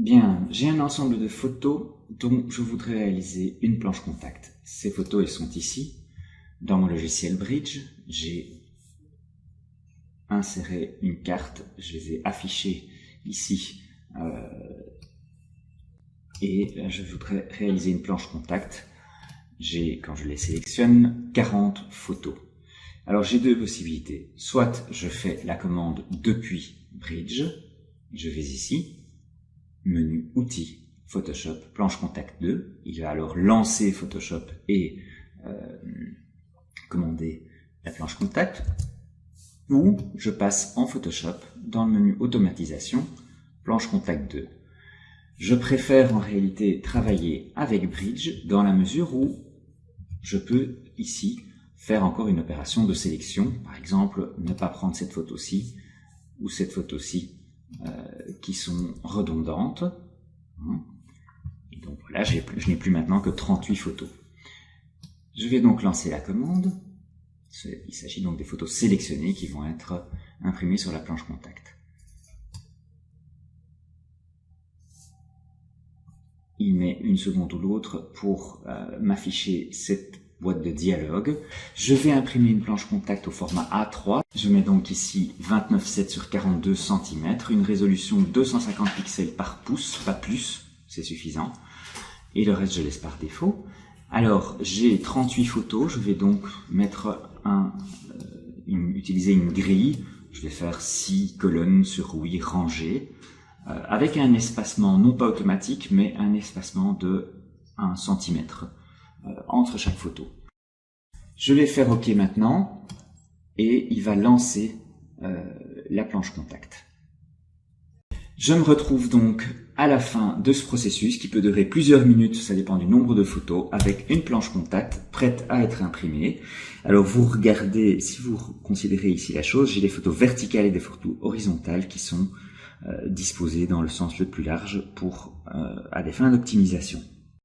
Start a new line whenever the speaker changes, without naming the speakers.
Bien, j'ai un ensemble de photos dont je voudrais réaliser une planche contact. Ces photos, elles sont ici. Dans mon logiciel Bridge, j'ai inséré une carte, je les ai affichées ici. Et je voudrais réaliser une planche contact. J'ai, quand je les sélectionne, 40 photos. Alors j'ai deux possibilités. Soit je fais la commande depuis Bridge, je vais ici, menu Outils, Photoshop, planche contact 2. Il va alors lancer Photoshop et commander la planche contact. Ou je passe en Photoshop dans le menu Automatisation, planche contact 2. Je préfère en réalité travailler avec Bridge dans la mesure où je peux ici faire encore une opération de sélection. Par exemple, ne pas prendre cette photo-ci ou cette photo-ci qui sont redondantes. Et donc voilà, je n'ai plus maintenant que 38 photos. Je vais donc lancer la commande. Il s'agit donc des photos sélectionnées qui vont être imprimées sur la planche contact. Il met une seconde ou l'autre pour m'afficher cette boîte de dialogue. Je vais imprimer une planche contact au format A3. Je mets donc ici 29,7 sur 42 cm, une résolution 250 pixels par pouce, pas plus, c'est suffisant. Et le reste, je laisse par défaut. Alors, j'ai 38 photos, je vais donc mettre utiliser une grille. Je vais faire 6 colonnes sur 8 rangées, avec un espacement non pas automatique, mais un espacement de 1 cm entre chaque photo. Je vais faire OK maintenant, et il va lancer la planche contact. Je me retrouve donc à la fin de ce processus qui peut durer plusieurs minutes, ça dépend du nombre de photos, avec une planche contact prête à être imprimée. Alors vous regardez, si vous considérez ici la chose, j'ai des photos verticales et des photos horizontales qui sont disposées dans le sens le plus large à des fins d'optimisation.